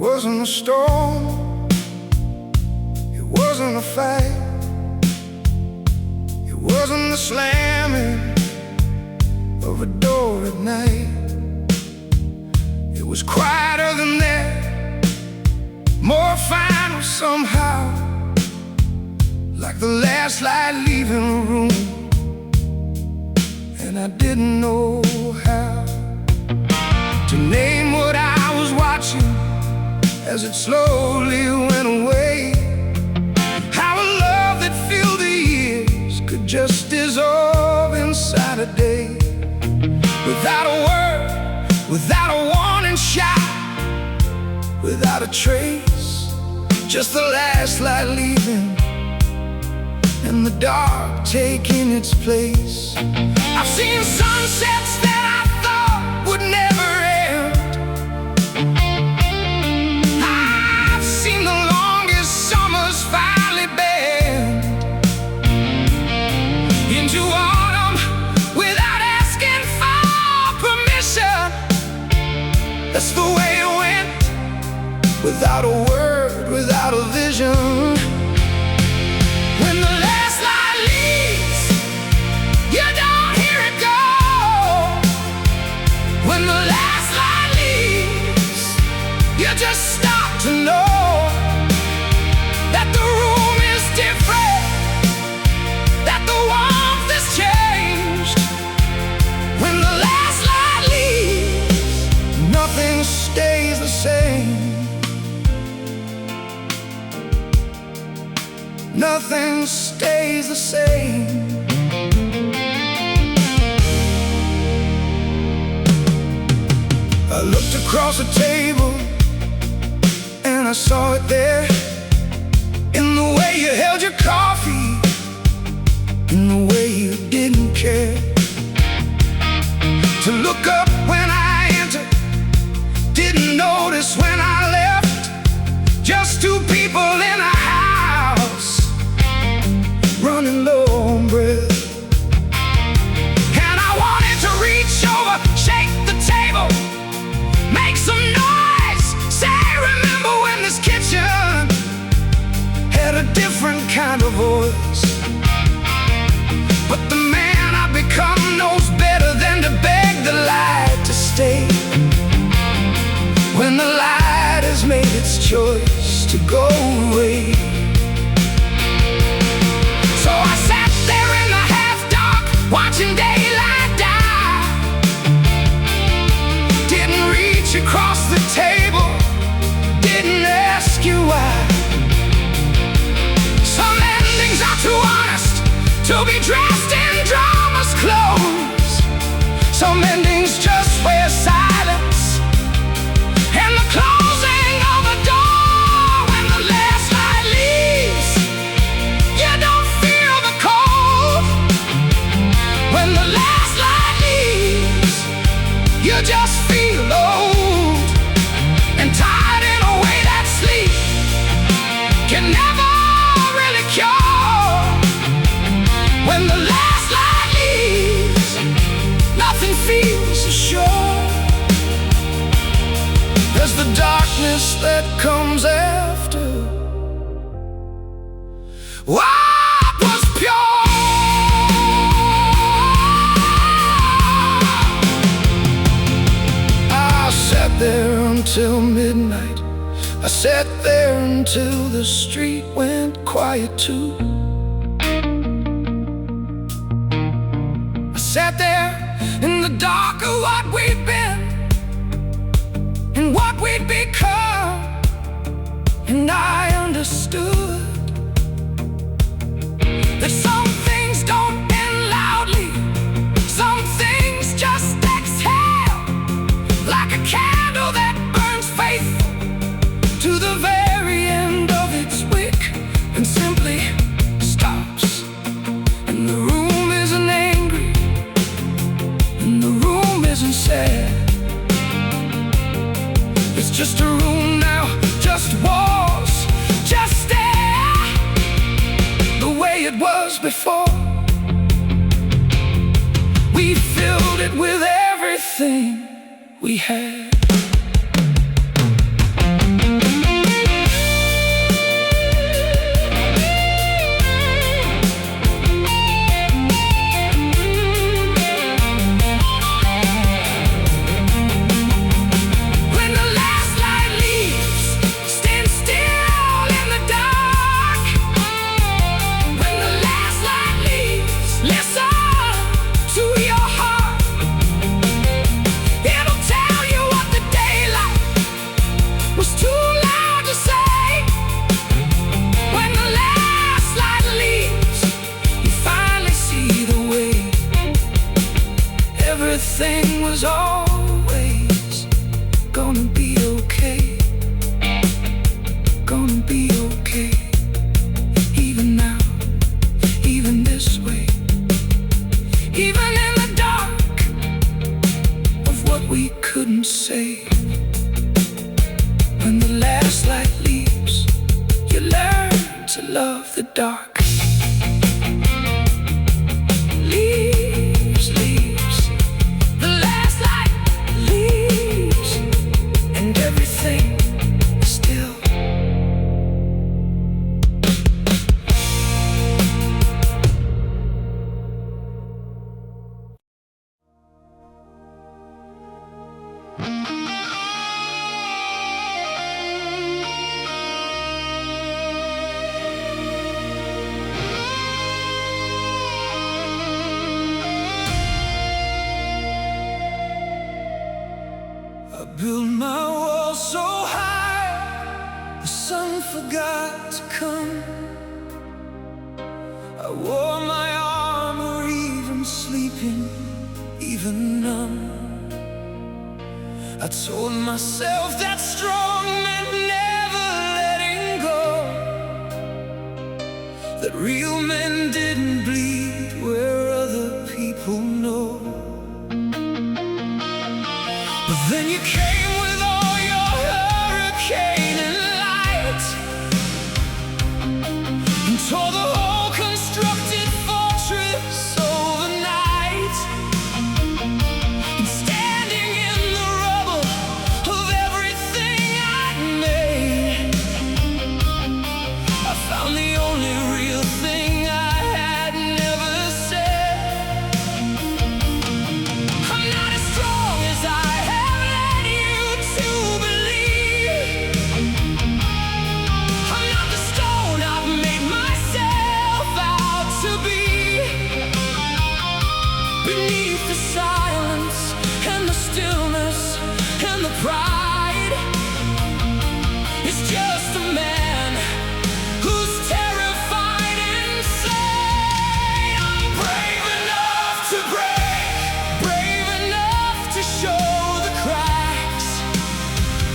wasn't a storm, it wasn't a fight, it wasn't the slamming of a door at night. It was quieter than that, more final somehow, like the last light leaving a room, and I didn't know how to name what I was watching as it slowly went away. How a love that filled the years could just dissolve inside a day, without a word, without a warning shot, without a trace, just the last light leaving and the dark taking its place. I've seen sunsets that I thought would never end. I've seen the longest summers finally bend into autumn without asking for permission. That's the way it went, without a word, without a vision. When the last light leaves, you don't hear it go. When the last light leaves, you just stop to know that the room is different, that the warmth has changed. When the last light leaves, nothing stays the same. Nothing stays the same. I looked across the table and I saw it there, in the way you held your coffee, in the way you didn't care to look up when I entered, didn't notice when I left. Just two people in a house, running low on breath. And I wanted to reach over, shake the table, make some noise, say, remember when this kitchen had a different kind of voice. But the man I've become knows better than to beg the light to stay, when the light has made its choice to go away. So I sat there in the half-dark, watching daylight die. Didn't reach across the table, didn't ask you why. Some endings are too honest to be dressed in drama's clothes. Some endings just wear silence and the closing of a door. When the last light leaves, you don't feel the cold. When the last light leaves, you just feel old and tired in a way that sleep can never really cure. When the last light leaves, nothing feels as sure as the darkness that comes after what was pure. I sat there until midnight, I sat there until the street went quiet too. I sat there in the dark of what we'd been and what we'd become, and I understood that some things don't end loudly, some things just exhale, like a candle that burns faithful to the very end of its wick and simply stops. And the room isn't angry, and the room isn't sad. It's just a room now, just walls, just air, the way it was before. We filled it with everything we had. we couldn't say. When the last light leaves, you learn to love the dark. Leaves, the last light leaves, and everything is still. I built my wall so high, the sun forgot to come. I wore my armor even sleeping, even numb. I told myself that strong meant never letting go, that real men didn't bleed where other people know. But then you came with all your hurricane and light, and tore the whole constructed fortress overnight. And standing in the rubble of everything I'd made, I found the only real thing I had never said. I'm not as strong as I pride. It's just a man who's terrified inside. I'm brave enough to break, brave enough to show the cracks,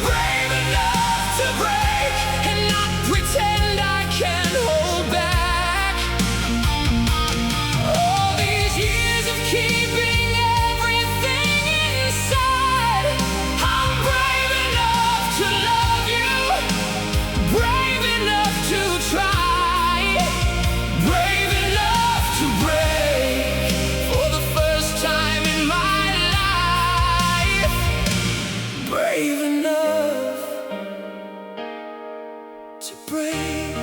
brave enough to break and not pretend I can hold back. All these years of keeping everything inside, I'm brave enough to love you, brave enough to try, brave enough to break for the first time in my life, brave enough to break.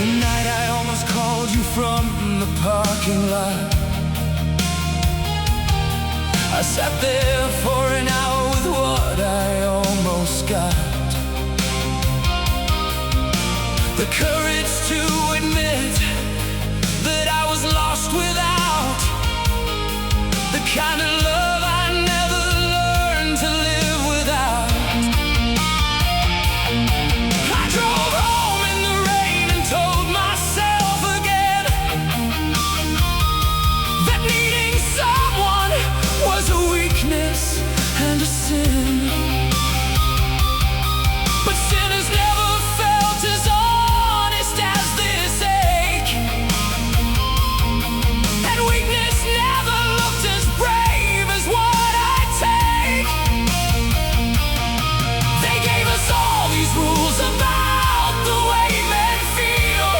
The night I almost called you from the parking lot, I sat there for an hour with what I almost got. The courage to admit that I was lost without the kind of love I never learned to live without. I drove home in the rain and told myself again that needing someone was a weakness and a sin. But sin has never felt as honest as this ache, and weakness never looked as brave as what I take. They gave us all these rules about the way men feel.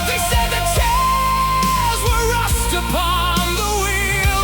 They said the tires were rust upon the wheel.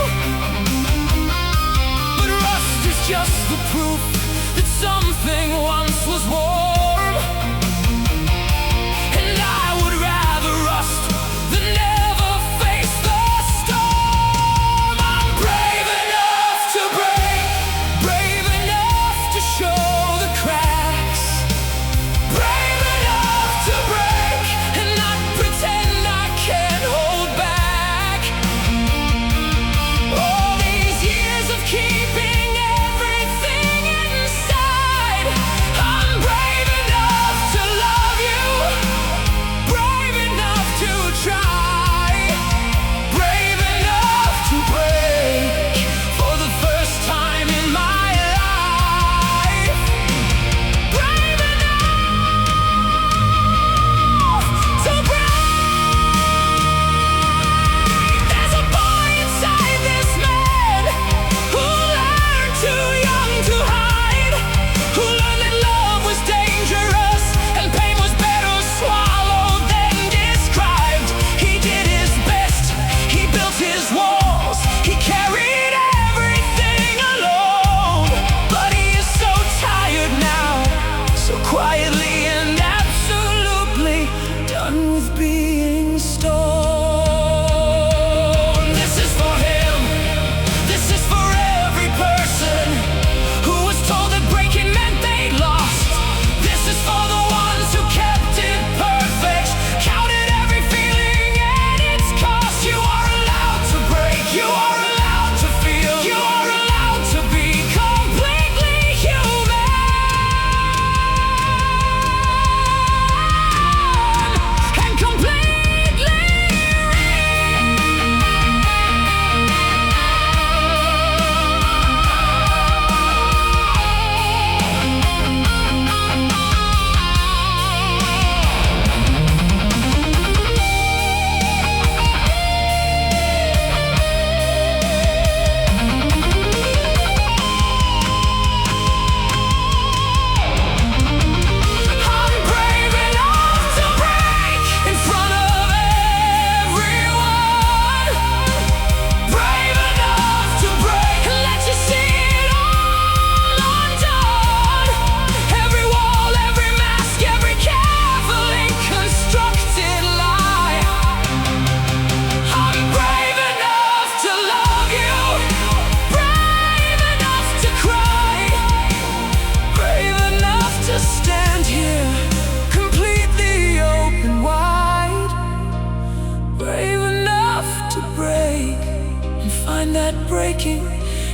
find that breaking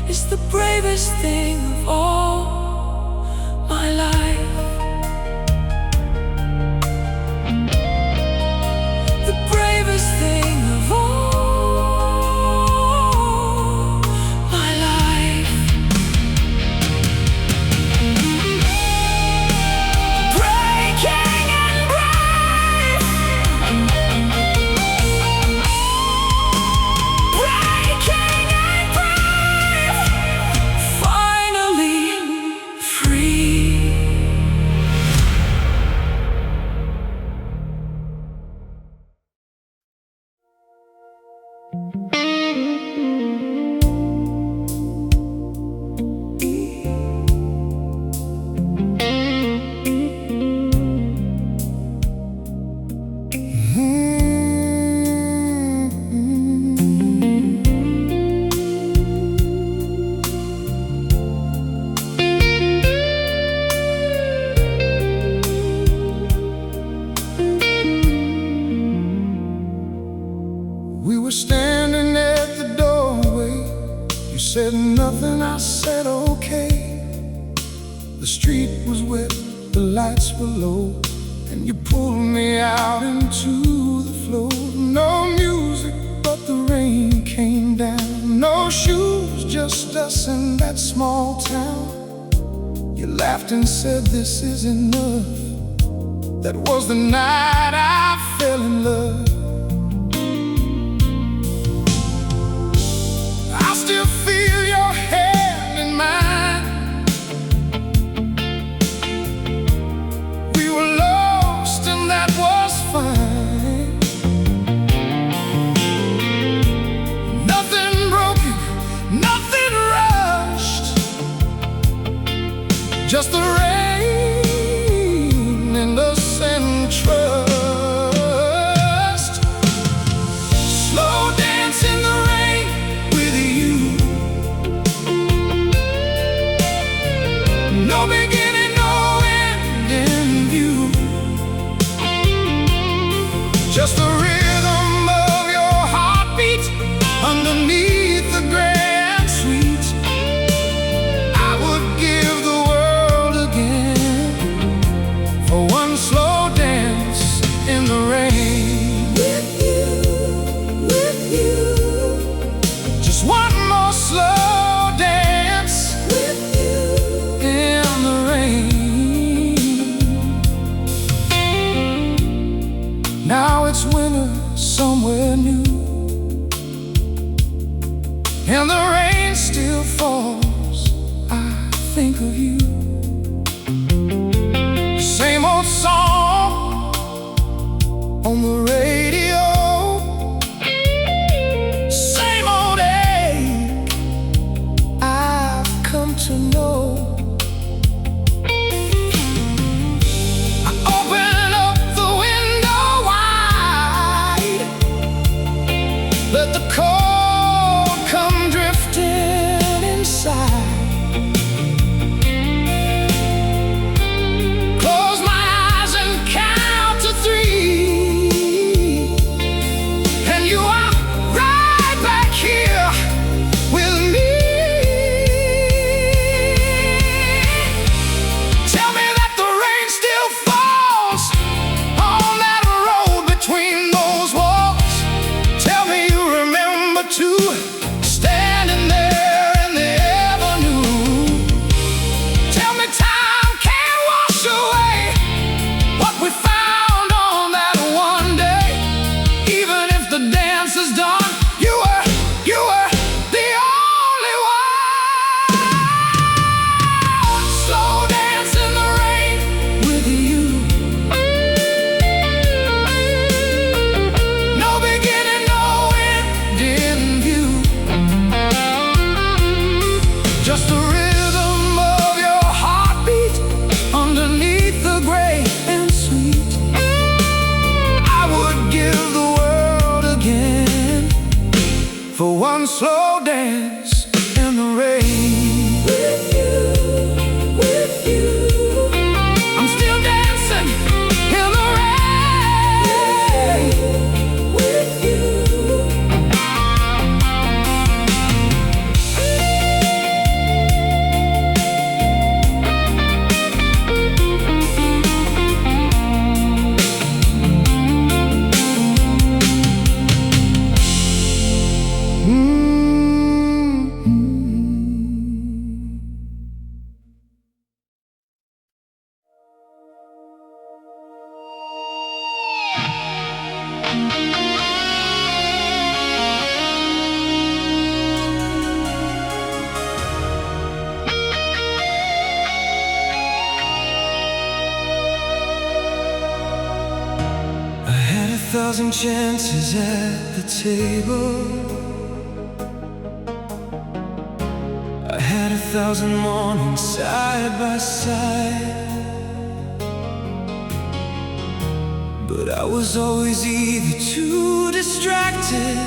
is the bravest thing of all my life. The bravest thing of all my life. Breaking and brave. Breaking and brave. Finally free. We were standing at the doorway. You said nothing, I said okay. The street was wet, the lights were low, and you pulled me out into the floor. No music, but the rain came down. No shoes, just us in that small town. You laughed and said this is enough. That was the night I fell in love. I still feel your hand in mine. We were lost and that was fine. Nothing broken, nothing rushed. Just the rain and the sand trust. Slow dance in the rain with you. No beginning, no end in view. Just the rhythm of your heartbeat underneath the gray and sweet. I would give the world again for one slow dance in the rain. With you. Just one more slow dance with you in the rain. Now it's winter somewhere new, and the rain still falls. I think of you. Same old song on the radio. Same old ache I've come to know. I open up the window wide. Let the cold come drifting inside. Close my eyes and count to 3, and you are right back here with me. Tell me that the rain still falls on that road between those walls. Tell me you remember too, standing there in the avenue. Tell me time can't wash away what we found on that one day. Even if the dance is done, you were the only one. Slow dance in the rain with you. No beginning, no end in view. Just the rhythm of your heartbeat underneath the gray and sweet. I would give the world again for one slow dance in the rain. With you. I'm still dancing in the rain. With you. 1,000 chances at the table. I had 1,000 mornings side by side, but I was always either too distracted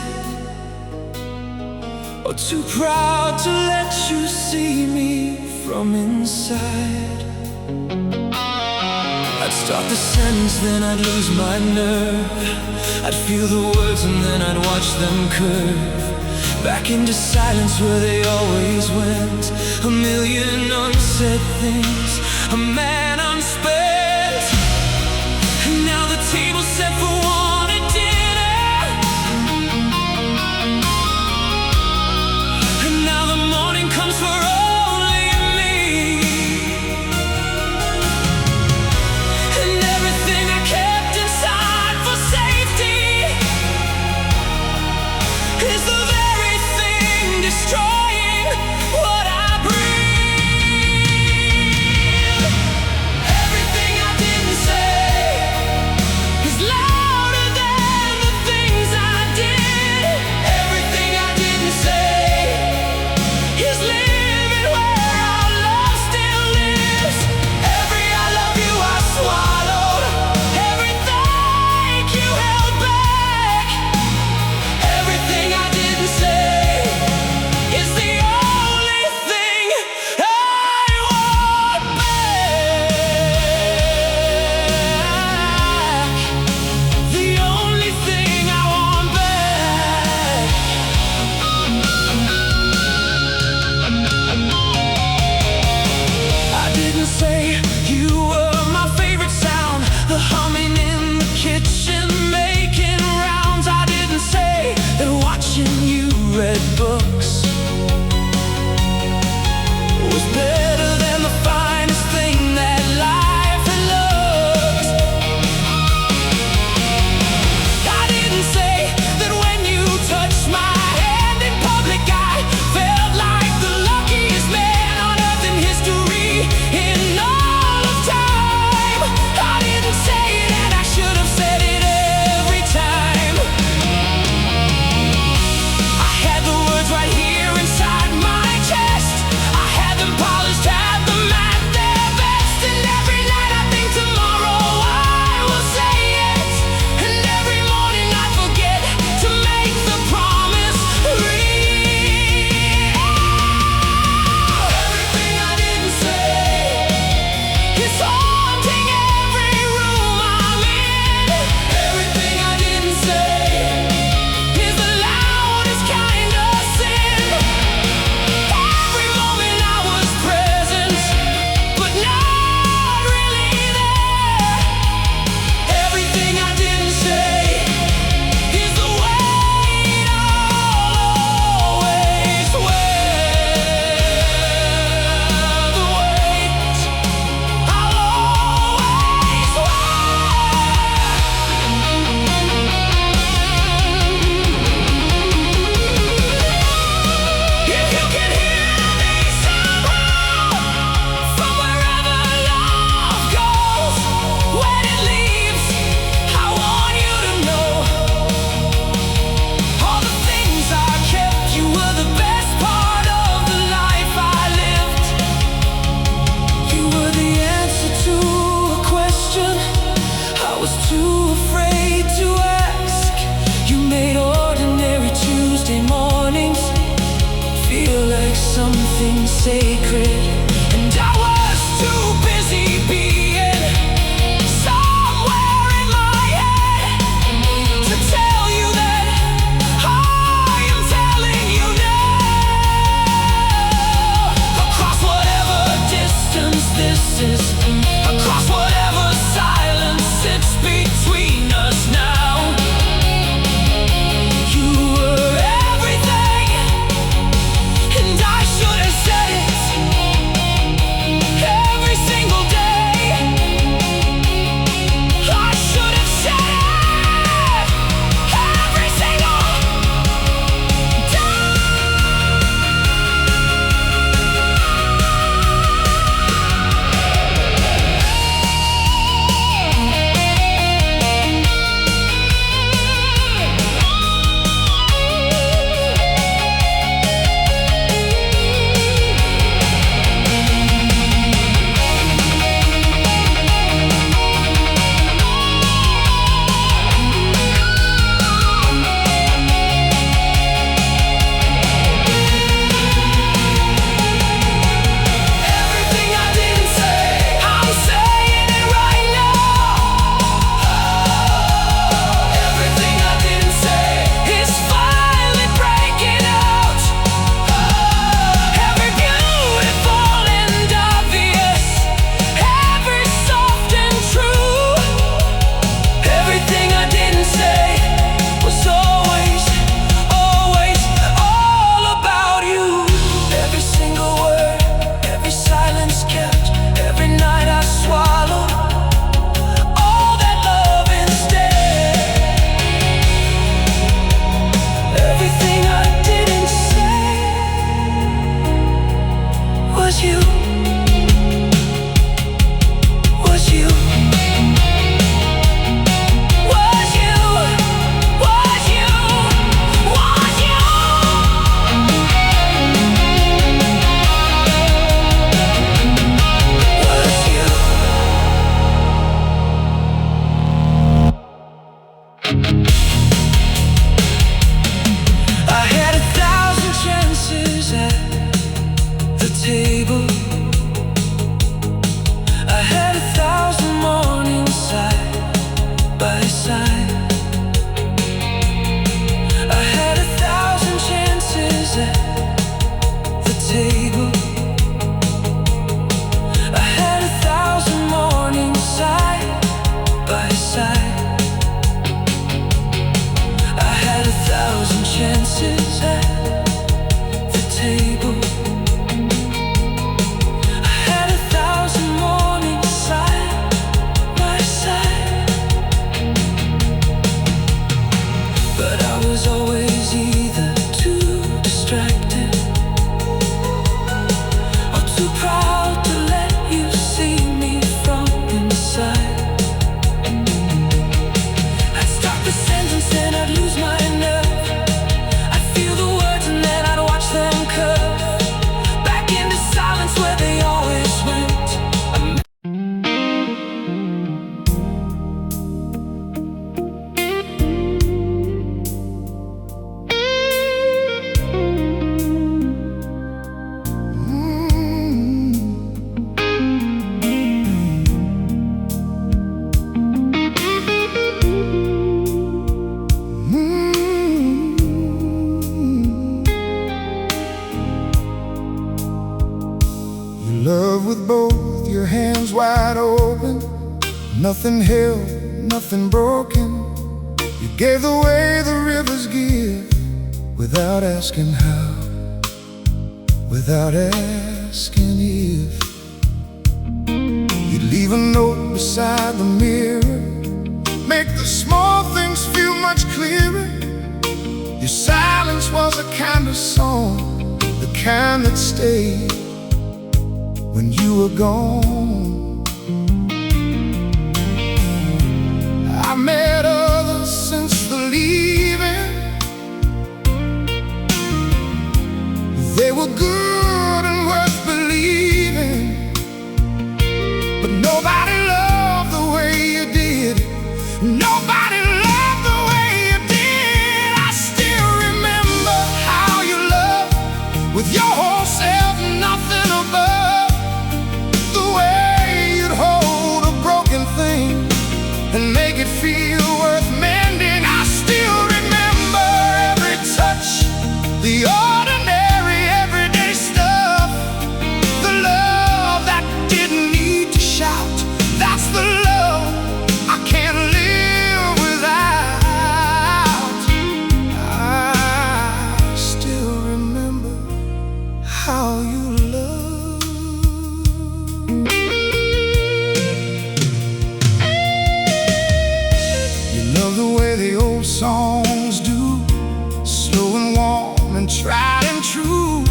or too proud to let you see me from inside. I'd start the sentence, then I'd lose my nerve. I'd feel the words and then I'd watch them curve back into silence where they always went. A million unsaid things, a man unspent. And now the table's set for one at dinner, and now the morning comes for only me. And everything I kept inside for safety is the very thing destroying what I breathe. Everything I didn't say is louder than the things I did. Everything I didn't say is living where our love still lives. Every I love you I swallowed, every thank you held back. Everything I didn't say is the only thing I want back. The only thing I want back. I didn't say you were my favorite sound, the humming in the kitchen making rounds. I didn't say that watching you read books was better than the finest thing that life had looked. I didn't say that when you touched my hand in public I felt like the luckiest man on earth in history in all of time. I didn't say it and I should have said it every time. I had the words right here inside my chest. I had them polished, had them at their best. And every night I think tomorrow I will say it, and every morning I forget to make the promise real. Everything I didn't say is haunting every room I'm in. Everything I didn't say is the loudest kind of sin. Every moment I was present, but not really there. Everything I didn't say is the weight I'll always wear. The weight I'll always wear. If you can hear me somehow, from wherever love goes, when it leaves, I want you to know all the things I kept. You were the best part of the life I lived. You were the answer to a question I was too afraid to ask. You made ordinary Tuesday mornings feel like something sacred, and I was too busy being somewhere in my head to tell you that I am telling you now. Across whatever distance this is, across whatever silence sits between us now, you were everything, and I should have said it distracted, or too proud to let you see me from inside. I'd start the sentence and I'd lose my nerve. I'd feel the words and then I'd watch them curve back into silence where they always went. Love with both your hands wide open, nothing held, nothing broken. You gave the way the rivers give, without asking how, without asking if. You'd leave a note beside the mirror, make the small things feel much clearer. Your silence was a kind of song, the kind that stayed when you were gone. I met others since the leaving. They were good and worth believing, but nobody loved the way you did. Nobody loved the way you did. I still remember how you loved with your whole self, nothing above. And make it feel worth mending. I still remember every touch, the ordinary, everyday stuff. The love that didn't need to shout. That's the love I can't live without. I still remember how you songs do, slow and warm and tried and true.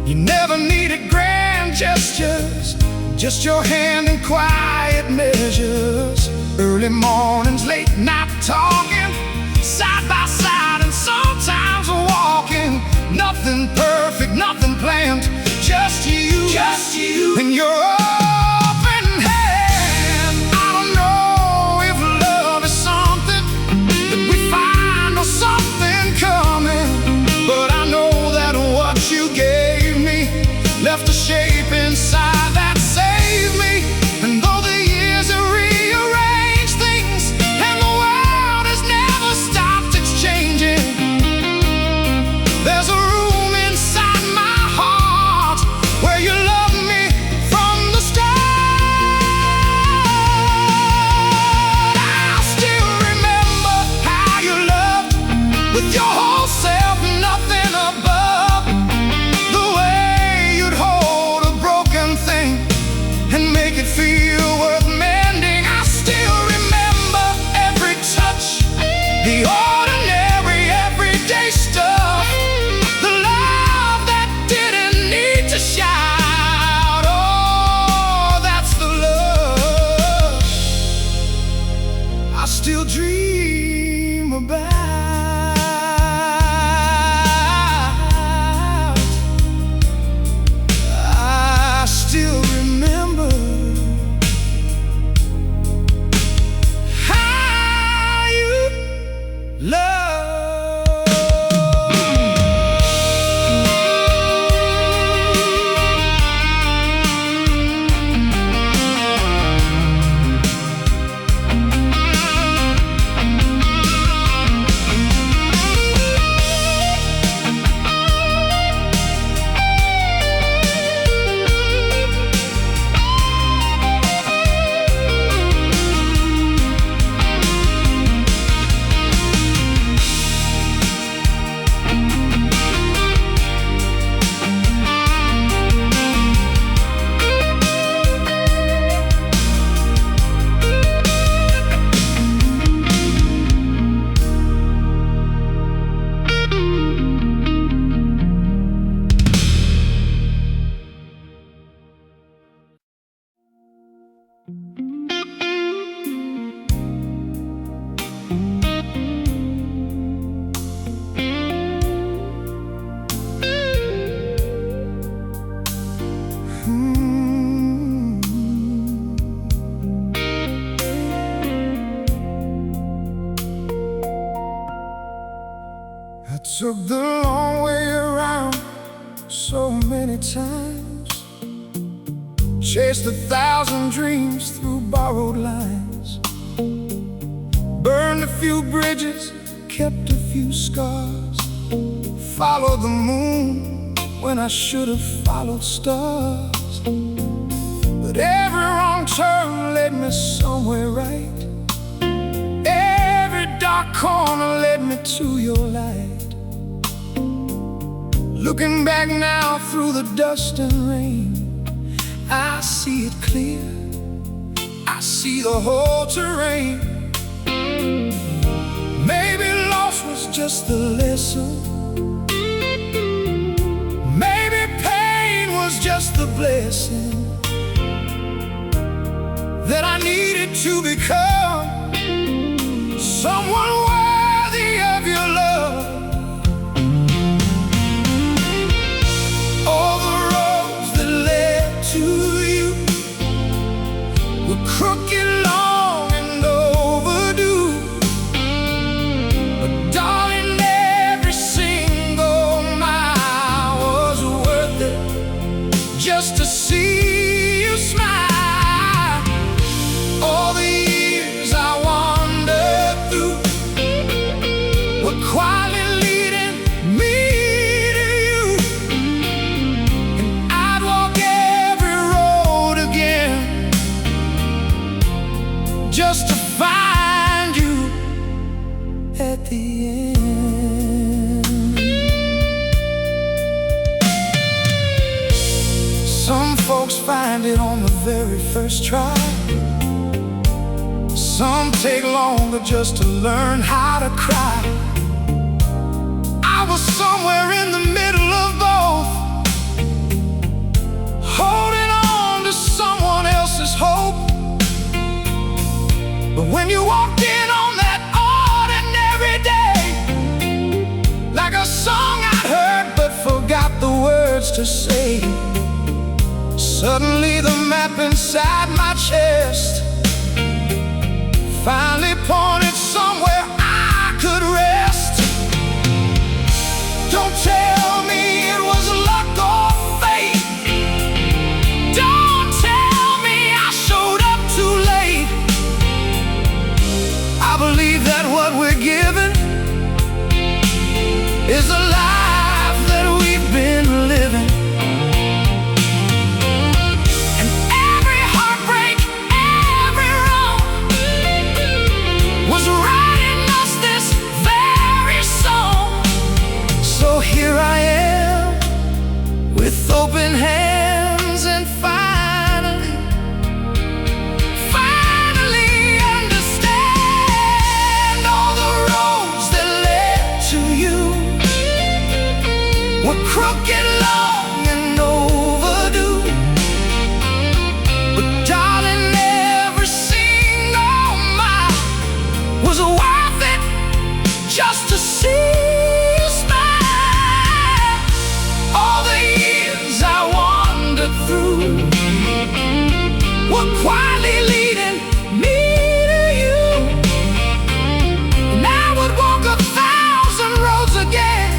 You never needed grand gestures, just your hand in quiet measures. Early mornings, late night talking, side by side and sometimes walking. Nothing perfect, nothing planned, just you, just you and your open hand. I don't know if love is something that we find or something coming, but I know that what you gave me left a shape inside that saved me. And though the years have rearranged things and the world has never stopped its changing, there's a room inside my heart Took the long way around so many times, chased 1,000 dreams through borrowed lines, burned a few bridges, kept a few scars, followed the moon when I should have followed stars. But every wrong turn led me somewhere right, every dark corner led me to your light. Looking back now through the dust and rain, I see it clear, I see the whole terrain. Maybe loss was just the lesson, maybe pain was just the blessing that I needed to become someone worthy of your love. All the roads that led to you were crooked, long, and overdue. But darling, every single mile was worth it just to see you smile. All the years I wandered through were quietly leading me to you, and I'd walk every road again just to find you at the end. Some folks find it on the very first try, some take longer just to learn how to cry. I was somewhere in the middle of both, holding on to someone else's hope. But when you walked in on that ordinary day, like a song I'd heard but forgot the words to say, suddenly the map inside my chest finally pointed somewhere I could rest. Don't tell me it was luck or fate, don't tell me I showed up too late. I believe that what we're given is a life that we've been living. And every heartbreak, every wrong was writing us this very song. So here I am with open hands, and finally understand all the roads that led to you were crooked, long, and overdue. But darling, every single mile was worth it just to see you smile. All the years I wandered through were quietly leading me to you, and I would walk 1,000 roads again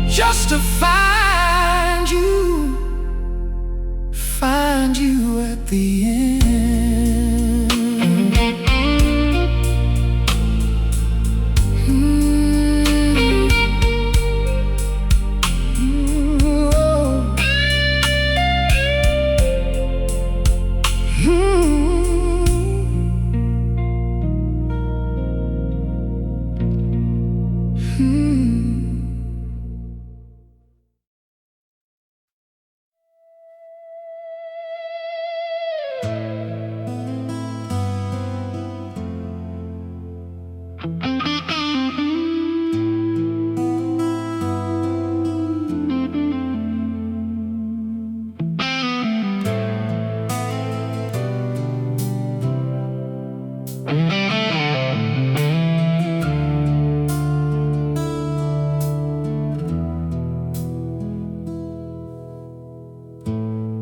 just to find you at the end.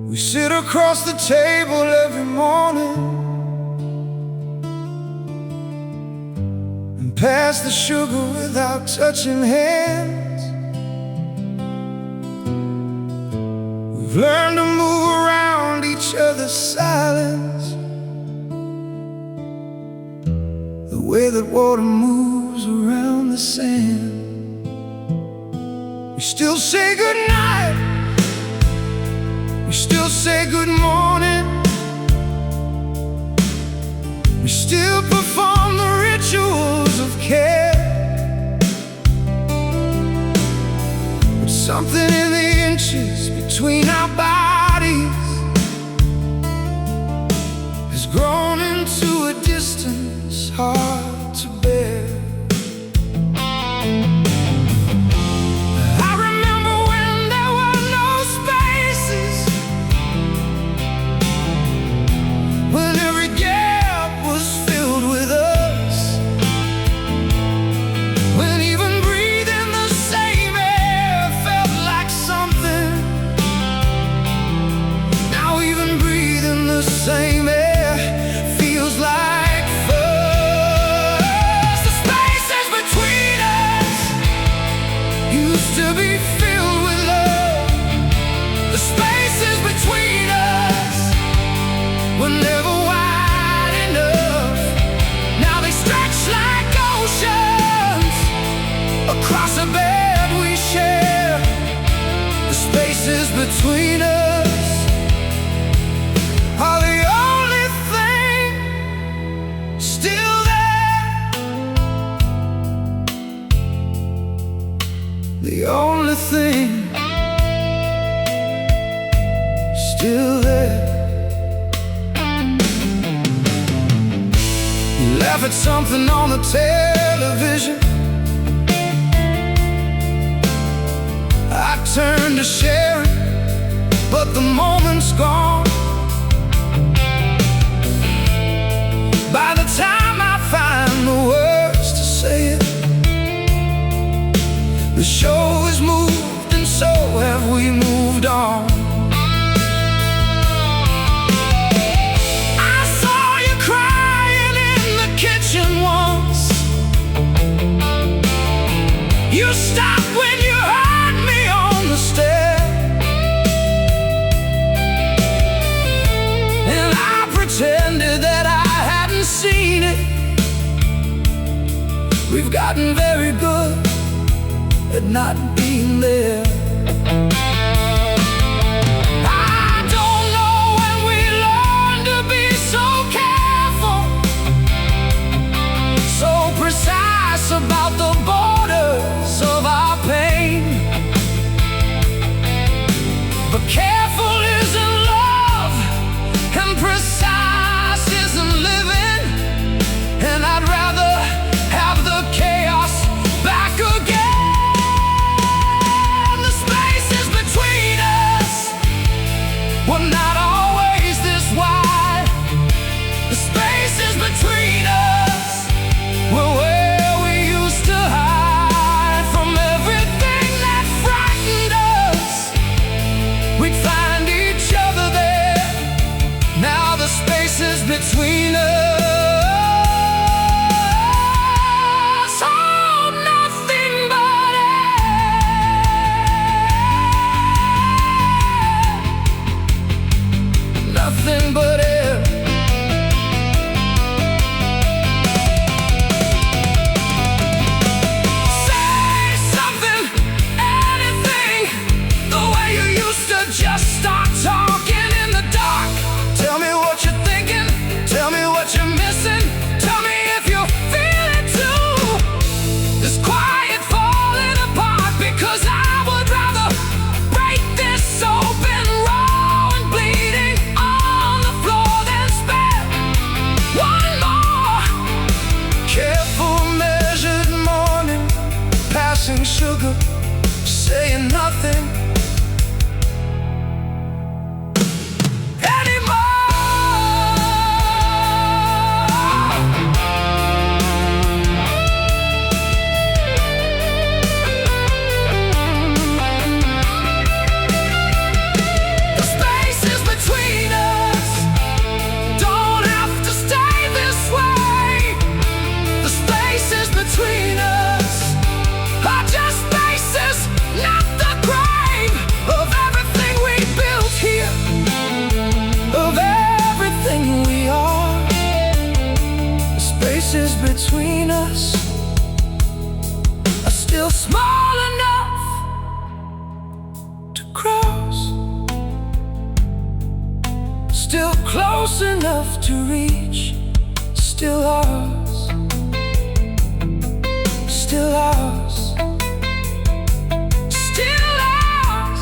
We sit across the table every morning and pass the sugar without touching hands. We've learned to move around each other's silence, the way that water moves around the sand. We still say goodnight, we still say good morning, we still perform the rituals of care. But something in the inches between our bodies has grown into a distance hard to bear. I remember when there were no spaces, when every gap was filled with us, when even breathing the same air felt like something. Now even breathing the same air feels like fuss. The spaces between us used to be filled with love. The spaces between us were never wide enough. Now they stretch like oceans across a bed we share. The spaces between us are the only thing still there. The only thing still there. You laugh at something on the television, I turn to share it, but the moment's gone. By the time I find the words to say it, the show has moved, and so have we moved on. I saw you crying in the kitchen once. You stopped when you heard me on the stair, and I pretended that I hadn't seen it. We've gotten very good at not being there. I don't know when we learned to be so careful, so precise about the borders of our pain. But careful isn't love, and precise isn't living, and I'd rather have the chaos back again. The close enough to reach, still ours, still ours, still ours.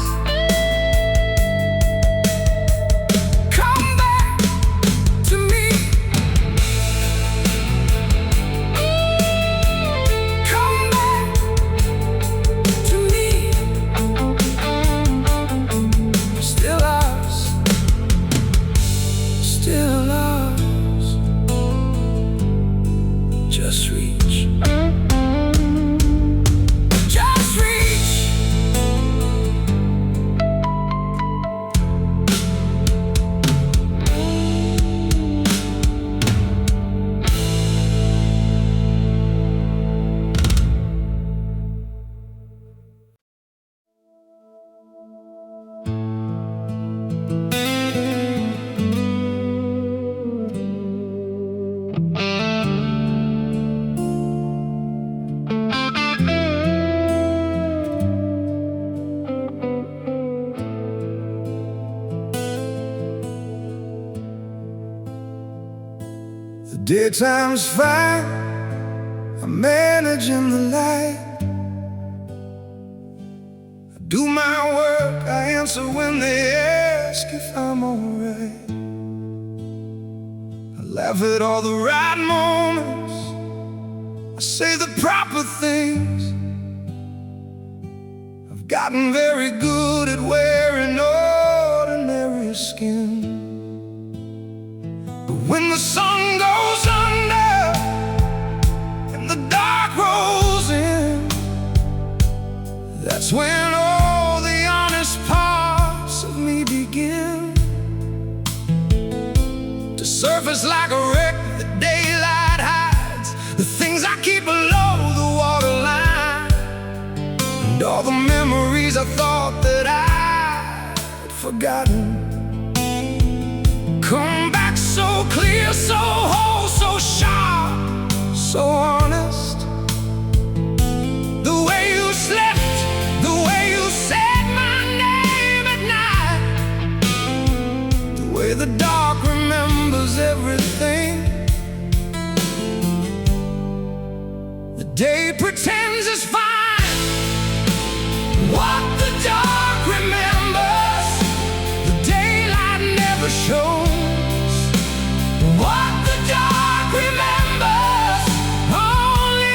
Come back to me. Come back to me. Still ours, still ours. Just reach, just reach. The daytime's fine, I'm managing the light. I do my work, I answer when they ask if I'm alright. I laugh at all the right moments, I say the proper things. I've gotten very good at wearing ordinary skin. But when the sun goes under and the dark rolls in, that's when all the honest parts of me begin to surface like a wreck that daylight hides, the things I keep below the waterline, and all the memories I thought that I'd forgotten come back so clear, so whole, so sharp, so honest. The way you slept, the way you said my name at night, the way the dark remembers everything. The day pretends it's fine, what the dark remembers, the daylight never shows. What the dark remembers, only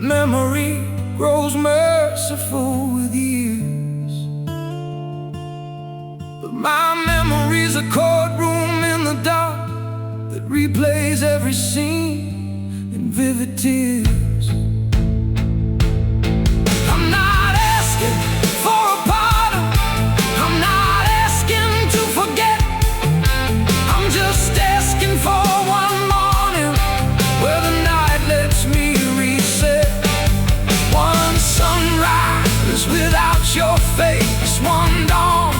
memory grows merciful with years. But my memory's a courtroom in the dark that replays every scene in vivid tears. I'm not asking for a pardon, I'm not asking to forget. I'm just asking for one morning where the night lets me reset. One sunrise without your face, one dawn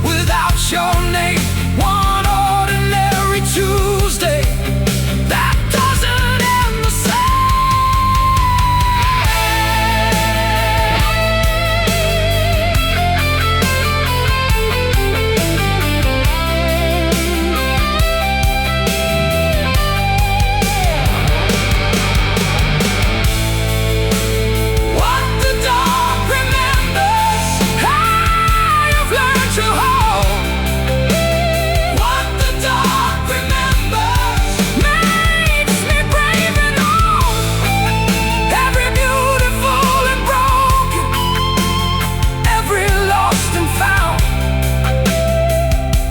without your name, one ordinary Tuesday that doesn't end the same. What the dark remembers, how you've learned to hold. What the dark remembers makes me brave and old. Every beautiful and broken, every lost and found.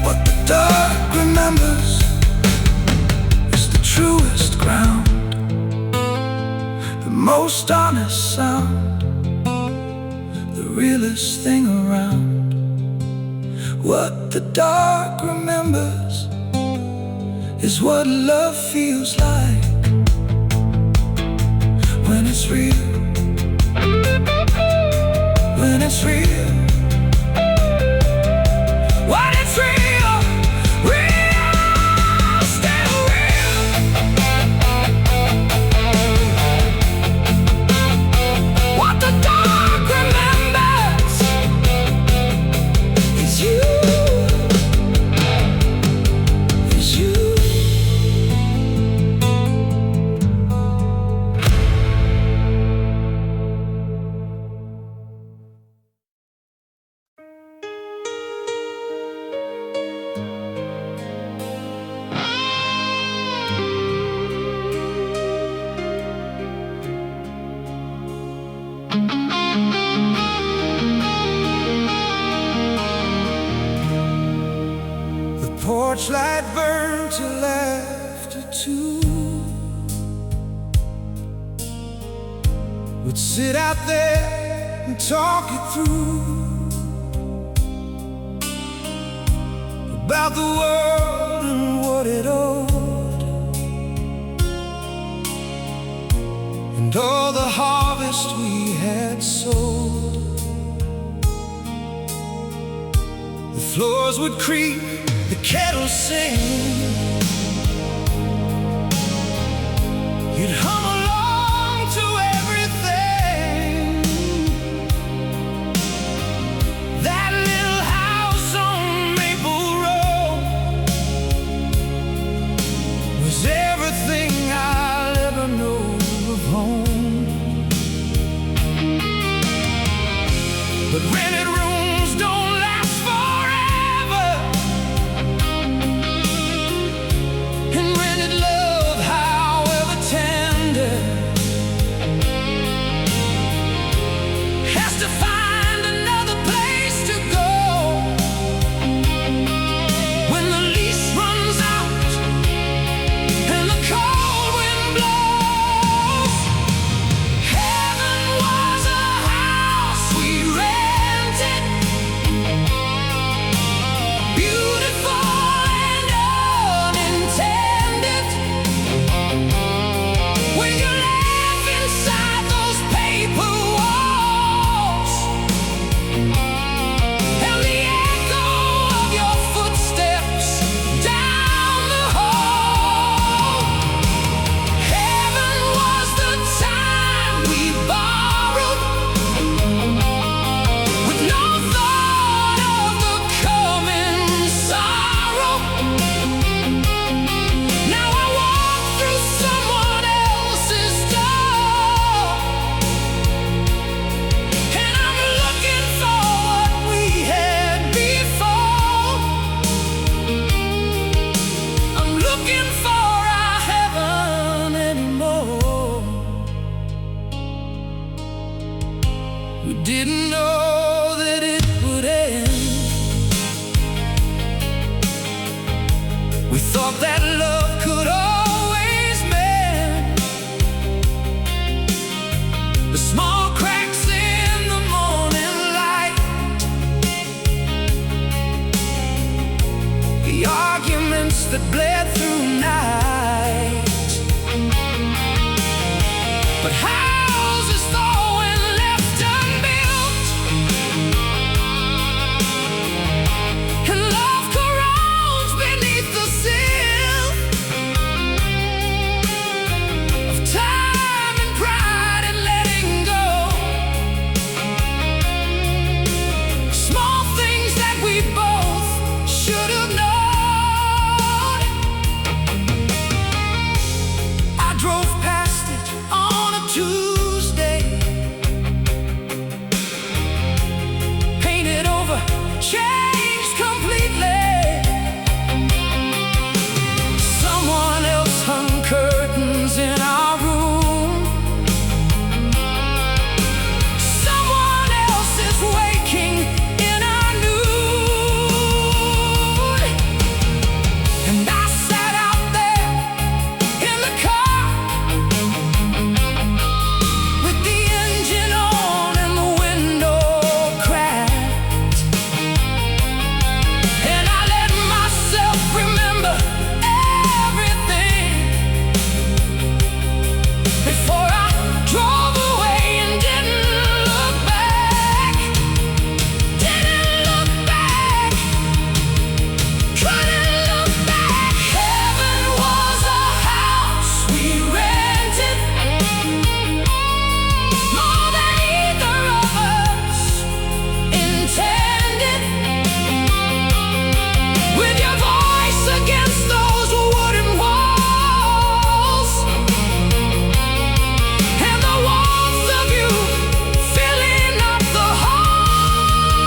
What the dark remembers is the truest ground, the most honest sound, the realest thing around. What the dark remembers is what love feels like when it's real, when it's real, when it's real, real, still real. What the dark remembers is you, is you. The porch light burned till after 2. We'd sit out there and talk it through about the world and what it owed, and all the harvest we had sowed. The floors would creak, the kettle sing. You'd hum along to everything. That little house on Maple Road was everything I'll ever know of home. But rented rooms don't last forever, and rented love, however tender, Thought that love could always mend the small cracks in the morning light, the arguments that bled through night. But houses fall when left unbuilt, and love corrodes beneath the sill of time and pride and letting go. Small things that we both should have known. I drove past it on a Tuesday, painted over, changed completely. Someone else hung curtains in our room. Someone else is waking in our noon. And I sat out there in the car with the engine on and the window cracked, and I let myself remember everything before I drove away and didn't look back. Didn't look back, couldn't look back. Heaven was a house we rented, more than either of us intended. With your voice against those wooden walls, and the warmth of you filling up the halls.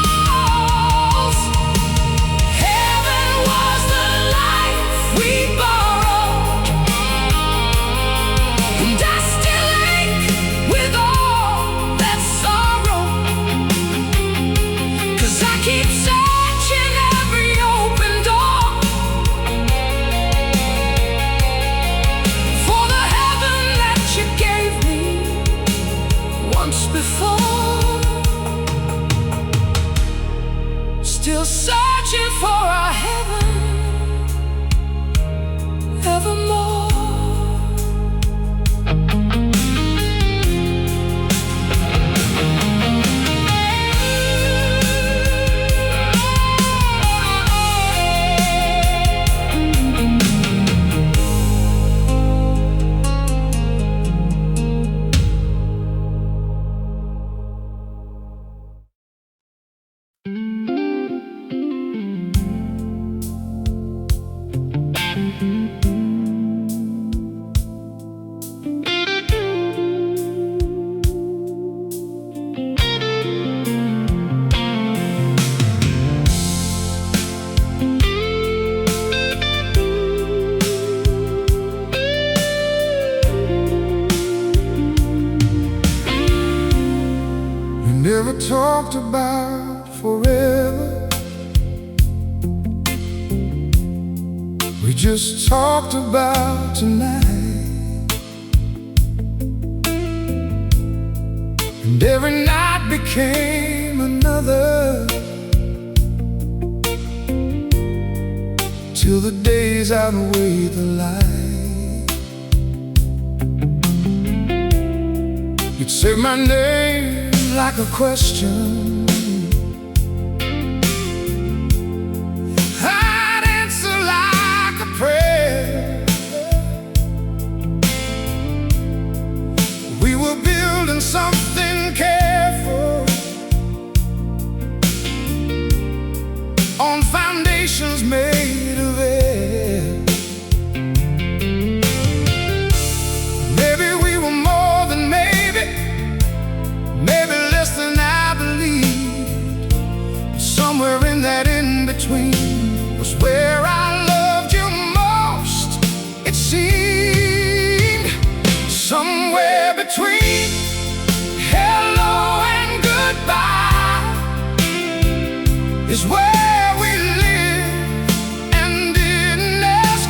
Heaven was the life we borrowed, and I still ache with all that sorrow, 'cause I keep searching every open door for the heaven that you gave me once before. Still searching for our heaven evermore. We never talked about forever. We just talked about tonight. And every night became another, till the days outweigh the light. You'd say my name like a question, I'd answer like a prayer. We were building something careful on foundations made of air. Maybe we were more than maybe, maybe less than I believed. Somewhere in that in-between was where I loved you most, it seemed. Somewhere between hello and goodbye is where we lived and didn't ask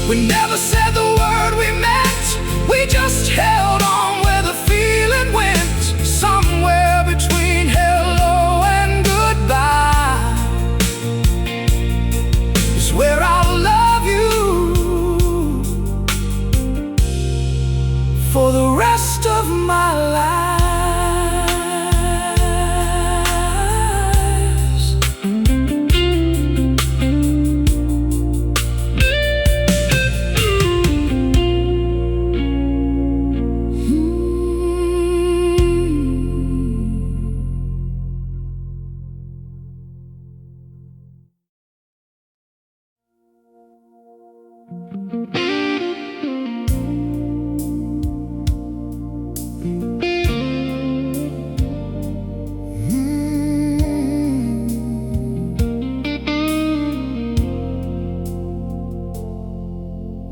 We never said the word we meant, we just held on where the feeling went. Somewhere between hello and goodbye is where I'll love you for the rest of my life.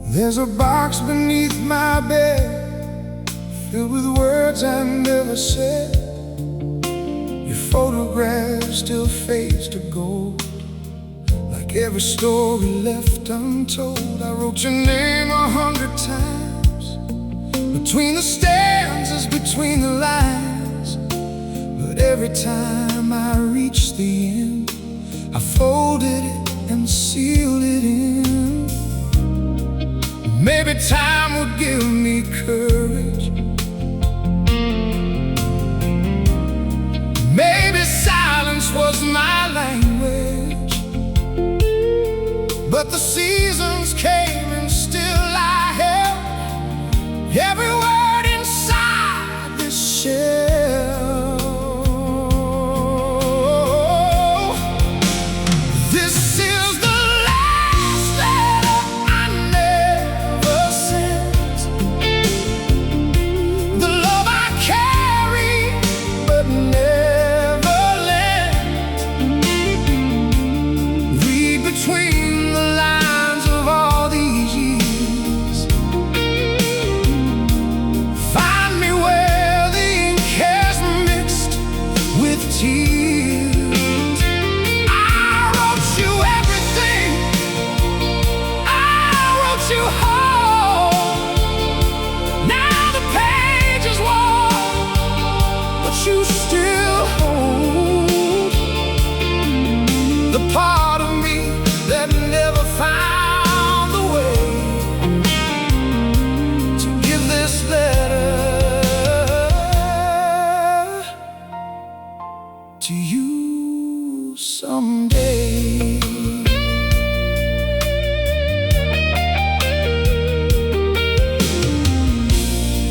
There's a box beneath my bed, filled with words I never said. Your photograph still fades to gold, like every story left untold. I wrote your name 100 times, between the stanzas, between the lines. But every time I reached the end, I folded it and sealed it in. Maybe time would give me courage, maybe silence was my language. But the seasons came and still I held every word inside this shell. This is the last letter I never sent, the love I carry but never lent. Read between the lines of all these years, find me where the ink has mixed with tears. I wrote you everything, I wrote you whole. Now the page is worn, but you still hold the part of me that never found the way to give this letter to you someday.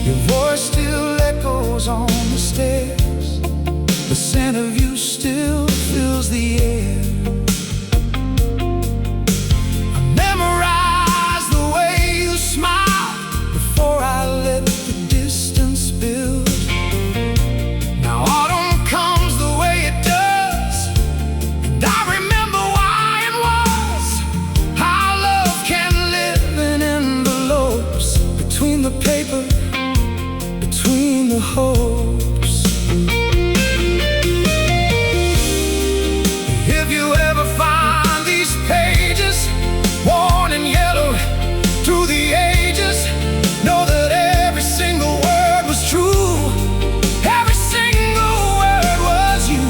Your voice still echoes on the stairs, the scent of you still fills the air. I memorized the way you smiled before I let the distance build. Now autumn comes the way it does, and I remember why it was. How love can live in envelopes, between the paper, between the hopes. If you ever find these pages worn and yellowed through the ages, know that every single word was true, every single word was you.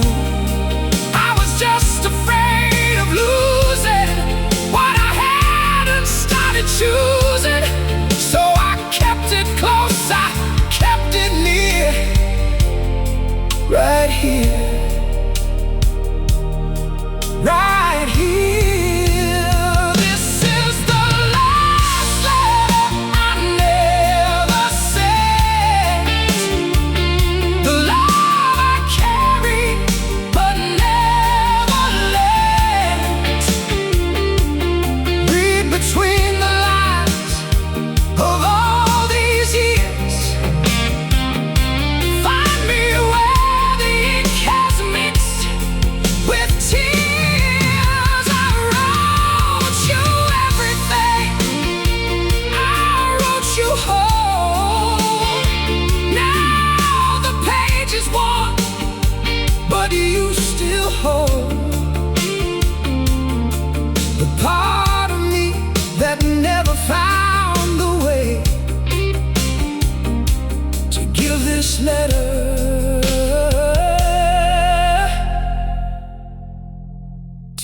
I was just afraid of losing what I had and started choosing. So I kept it close, I kept it near, right here, right here. This is the last letter I never sent, the love I carry but never lent. Read between the lines of all these years, find me where the ink has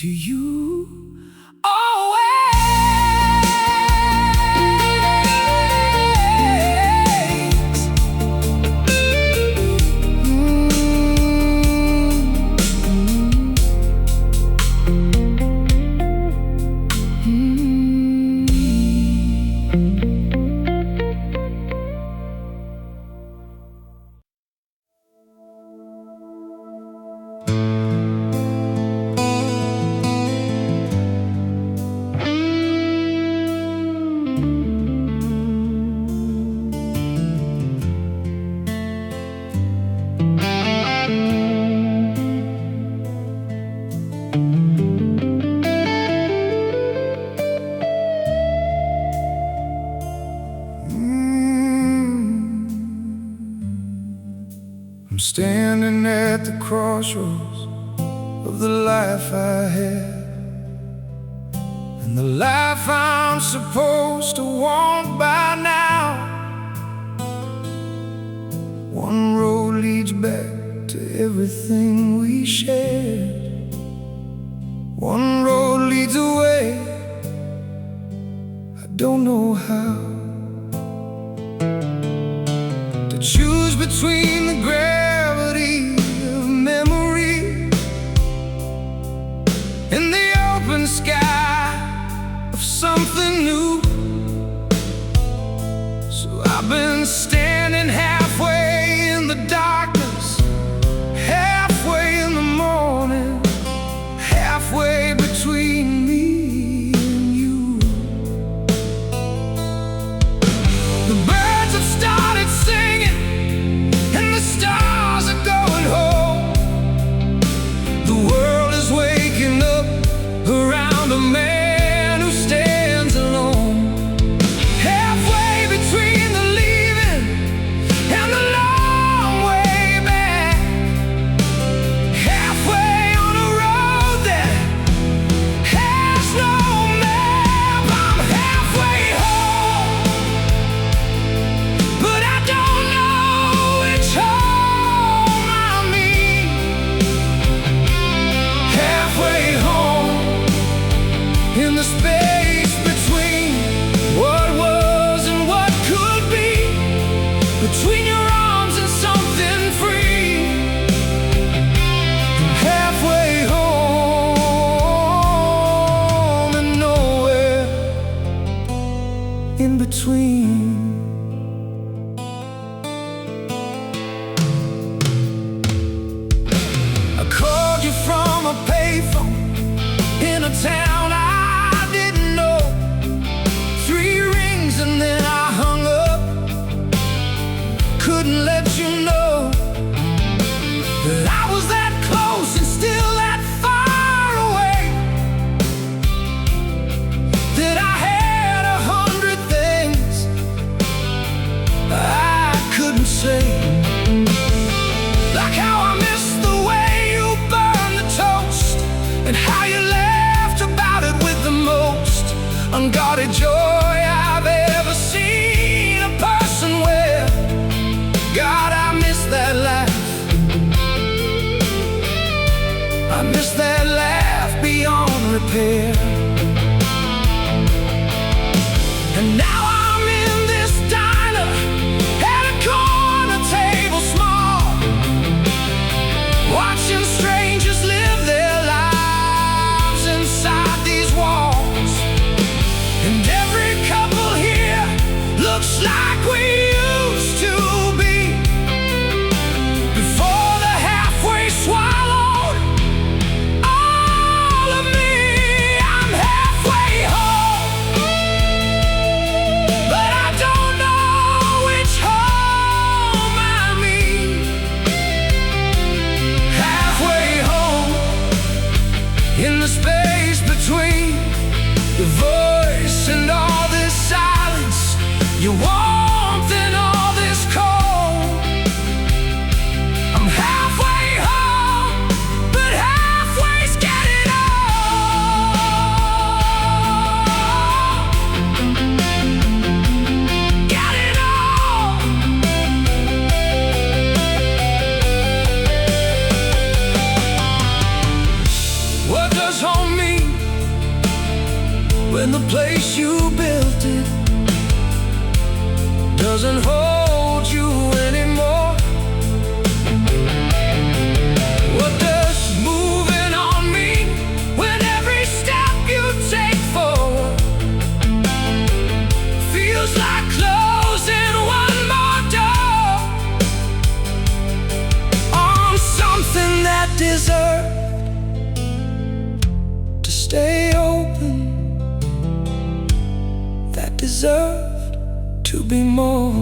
to you always. I'm standing at the crossroads of the life I had and the life I'm supposed to want by now. One road leads back to everything we shared. One road leads away, I don't know how. To choose between the gravity of memory and the open sky of something new. So I've been standing halfway in the darkness, halfway in the morning, halfway between me and you. The birds have started singing and the stars are going home. The world is waking up around a man who stands alone. Halfway between the leaving and the long way back, halfway on a road that has no map. I'm halfway home, but I don't know which home I mean. Halfway home, in the space between what was and what could be, between your arms and something free. Halfway home and nowhere in between. I called you from a payphone in a town I didn't know. 3 rings and then I hung up. Couldn't let you know that I was that close and still that far away. That I had 100 things I couldn't say. Like how I missed the way you burned the toast, and how you laughed about it with the most unguarded joy I've ever seen a person wear. God, I miss that laugh. I miss that laugh beyond repair. And now I'm in this diner at a corner table small, watching strangers live their lives inside these walls. And every place you built it doesn't hold you anymore. What does moving on mean when every step you take forward feels like closing one more door on something that deserves to stay open, that deserved to be more.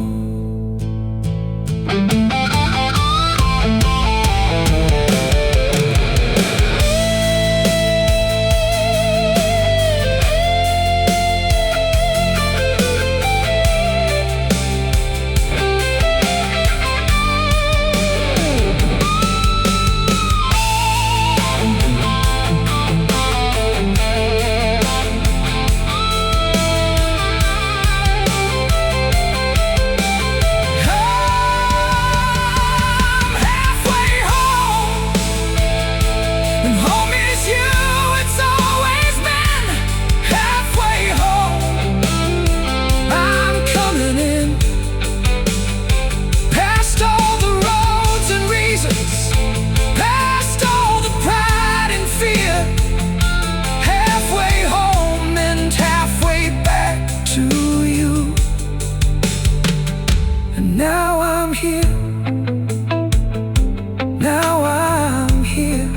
Now I'm here, now I'm here,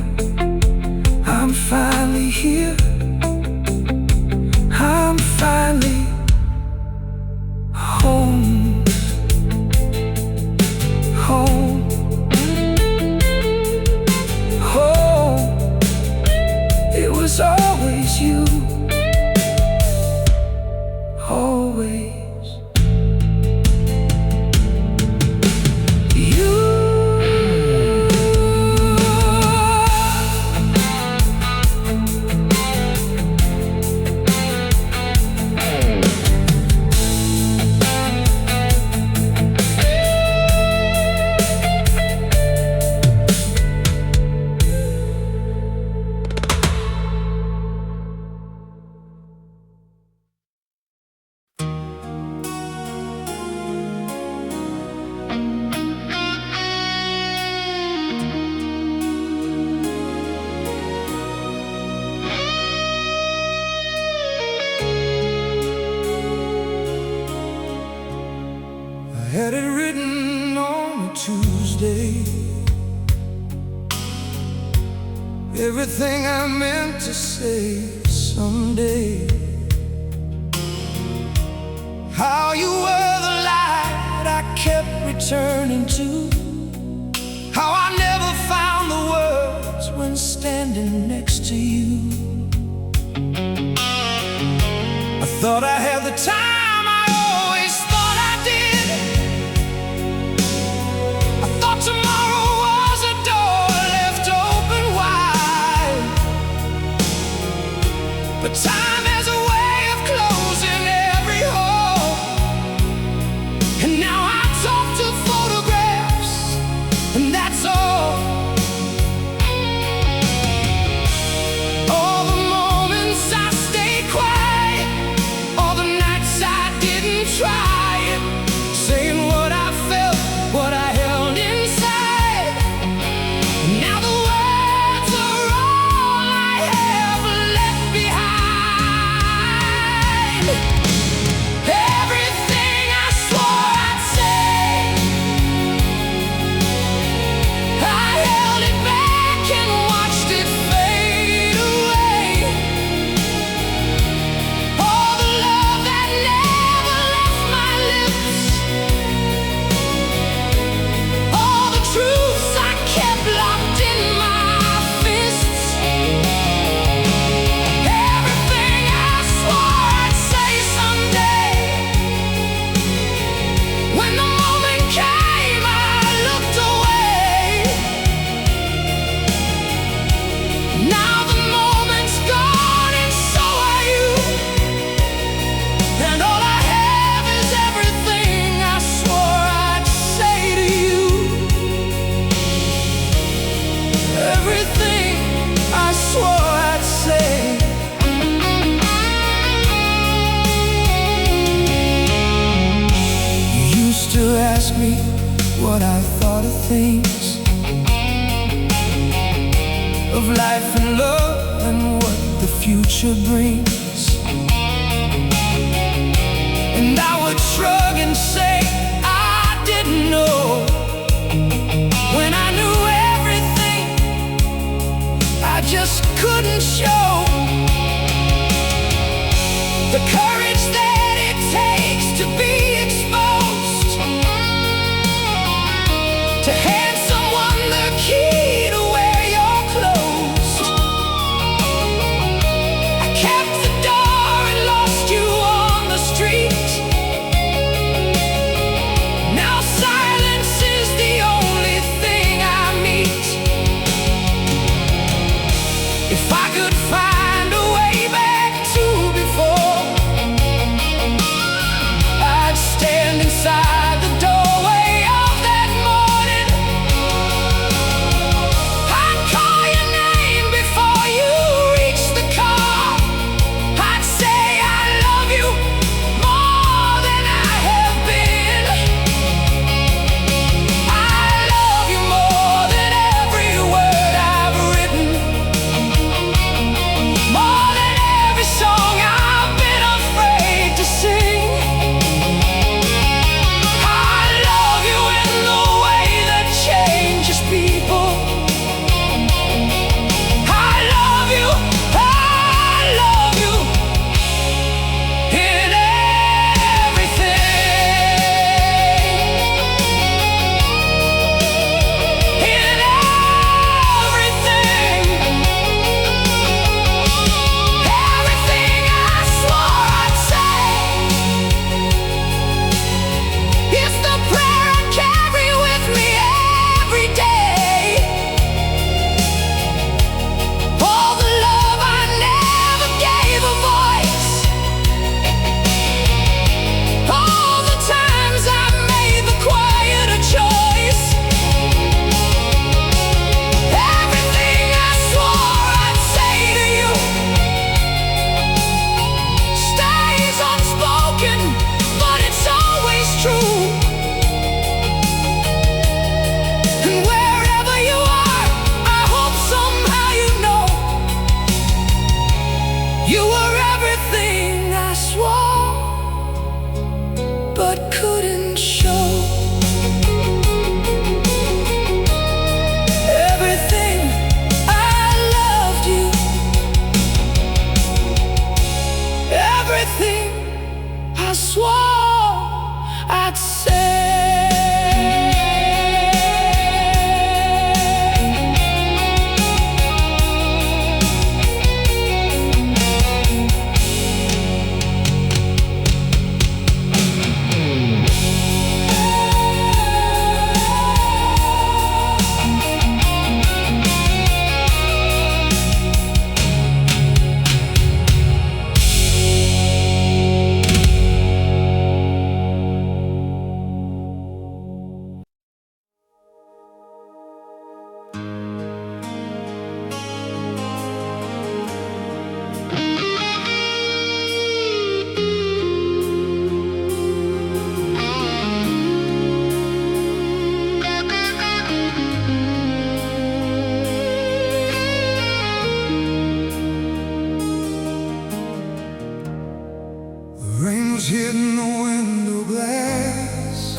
I'm finally here, I'm finally home, home, home. It was always you, always. Had it written on a Tuesday, everything I meant to say someday. How you were the light I kept returning to, how I never found the words when standing next to you. I thought I had the time but time has a way of closing every hole. And now I talk to photographs, and that's all. All the moments I stay quiet, all the nights I what I thought of things, of life and love and what the future brings. And I would shrug and say I didn't know, when I knew everything I just couldn't show the courage that it takes to be exposed, to hand someone the key to wear your clothes. I kept the door and lost you on the street. Now silence is the only thing I meet. If I could find a way back to before, I'd stand inside the doorway of that morning. I'd call your name before you reached the car. I'd say I love you more than I have been. I love you more than every word I've written, more than every song I've been afraid to sing. I love you in the way that changes people. I love you in everything. In everything. Everything I swore I'd say is the prayer I carry with me every day. All the love I never gave a voice, all the times I made the quieter choice. Everything I swore I'd say to you stays unspoken, but it's always true. And wherever you are, I hope somehow you know you were everything I swore but couldn't show. Everything I loved you, everything I swore I'd say. The rain was hitting the window glass.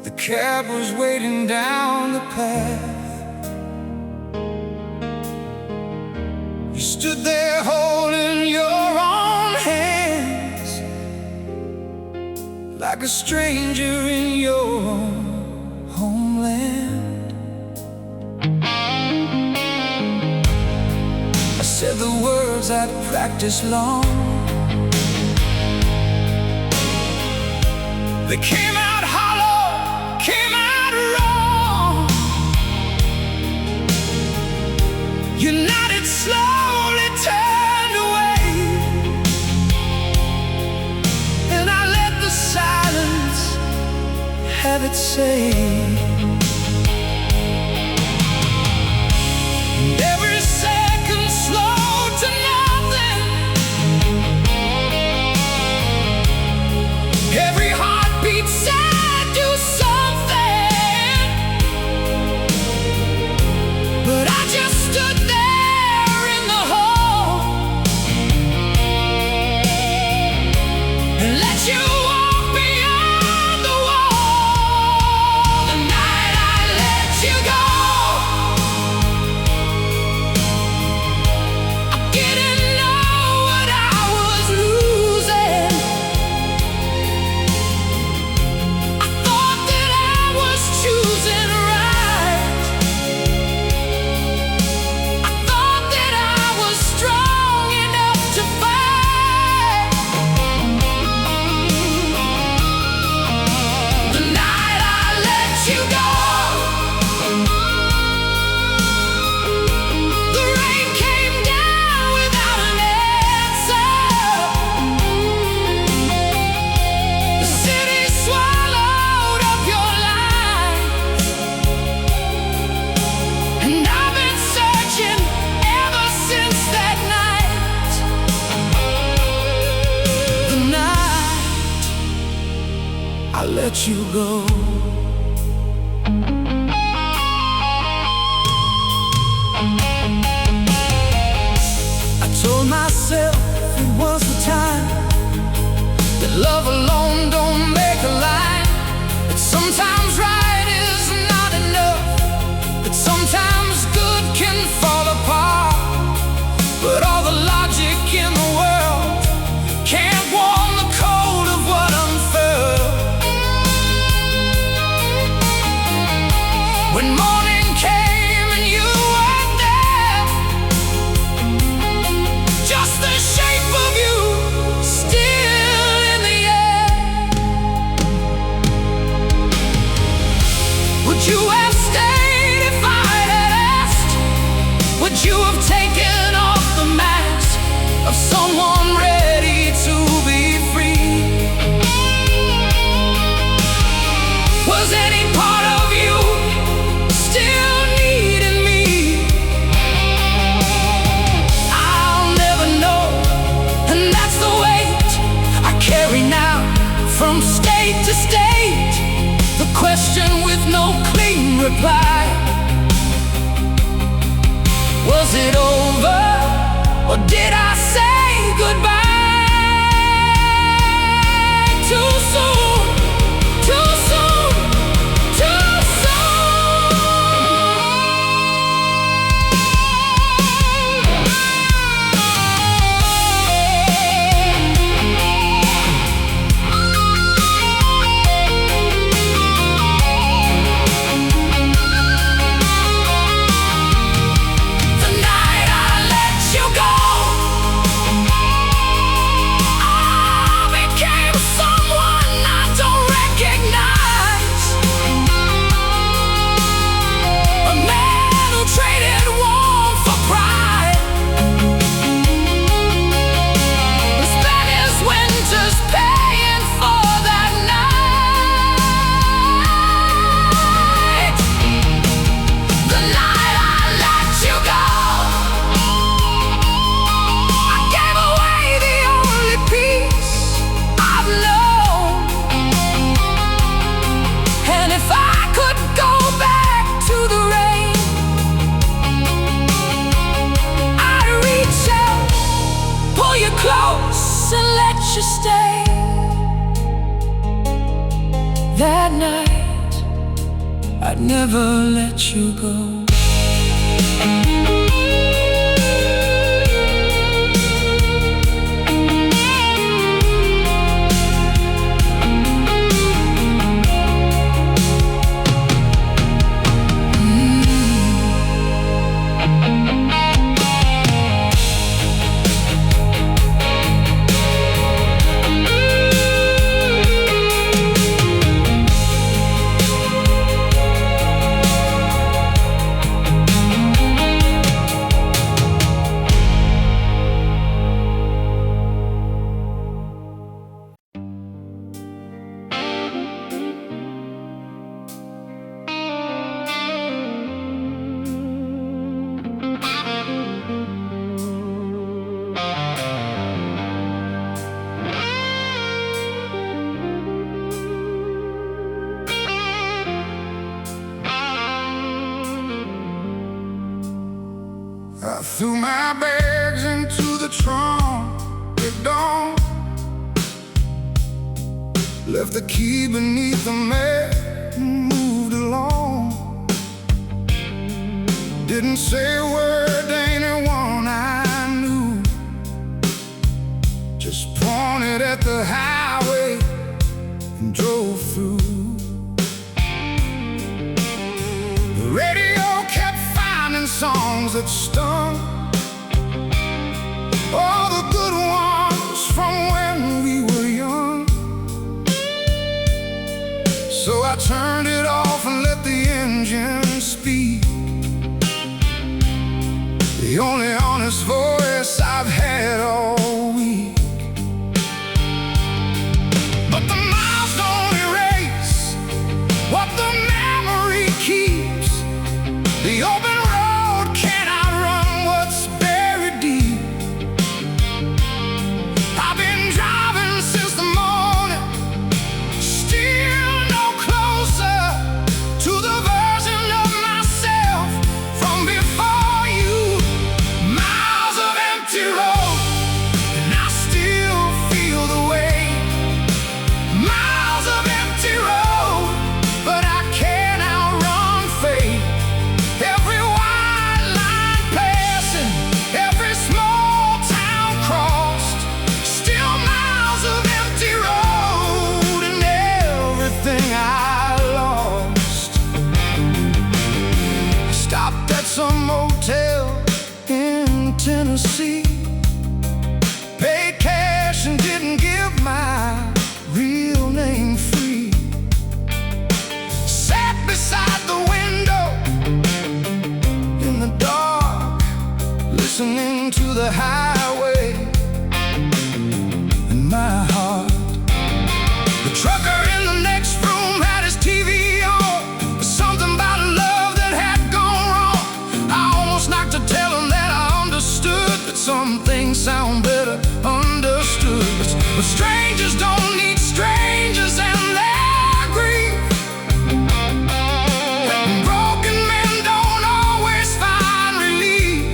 The cab was waiting down the path. You stood there holding your own hands, like a stranger in your own homeland. I said the words I'd practiced long. They came out hollow, came out wrong. You nodded slowly, turned away, and I let the silence have its say. And every second slowed to nothing. Every heart let you go. I told myself it was the time, that love alone don't make a line, that sometimes right is not enough, that sometimes good can fall apart, but all the logic in the world can't warm the cold of what unfurled. When morning came and you weren't there, just the shape of you still in the air. Would you have stayed if I'd had asked? Would you have taken off the mask of someone ready to be free? Was any part of you still needing me? I'll never know, and that's the weight I carry now, from state to state, the question with no clean reply. Was it over, or did I say goodbye too soon, too soon, too the night I let you go, I became someone I don't recognize, a man who traded warmth for pride, who spent his winters paying for that night. The night I let you go, I gave away the only peace I've known. And if I could go back to the rain, I'd reach out, pull you close and let you stay. That night, I'd never let you go. I threw my bags into the trunk at dawn, left the key beneath the mat and moved along. Didn't say a word to anyone I knew, just pointed at the highway and drove through. The radio kept finding songs that stung, all the good ones from when we were young. So I turned it off and let the engine speak, the only honest voice I've had all week. But the miles don't erase what the memory keeps, the open road cannot run what's buried deep. I've been driving since the morning, still the highway in my heart. The trucker in the next room had his TV on. Something about love that had gone wrong. I almost knocked to tell him that I understood, that some things sound better understood. But strangers don't need strangers and their grief. Broken men don't always find relief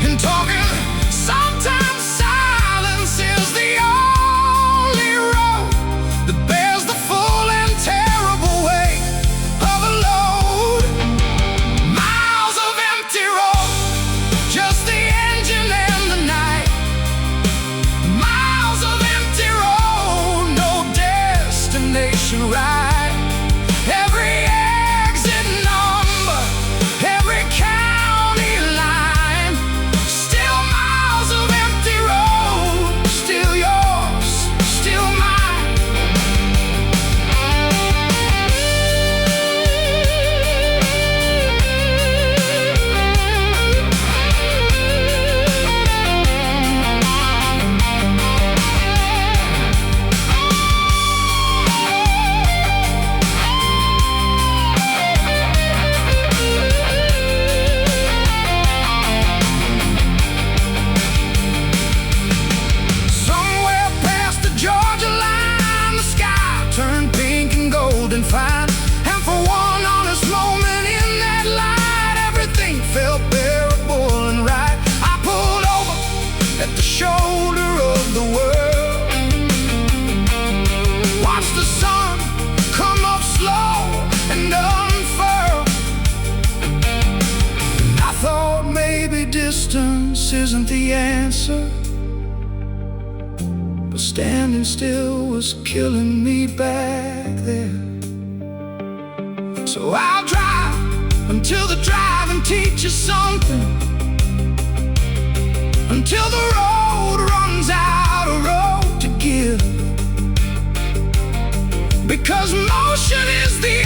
in talking. Sometimes silence is the only road that bears the full and terrible weight of a load. Miles of empty road, just the engine and the night. Miles of empty road, no destination right. Every exit number, every county line, still miles of empty road, still yours, still mine. Somewhere past the Georgia line, the sky turned pink and golden fine. And for one honest moment in that light, everything felt bearable and right. I pulled over at the shoulder of the world, watched the sun come up slow and unfurl. And I thought maybe distance isn't the answer, but standing still was killing me back there. So I'll drive until the driving teaches something, until the road runs out of road to give. Because motion is the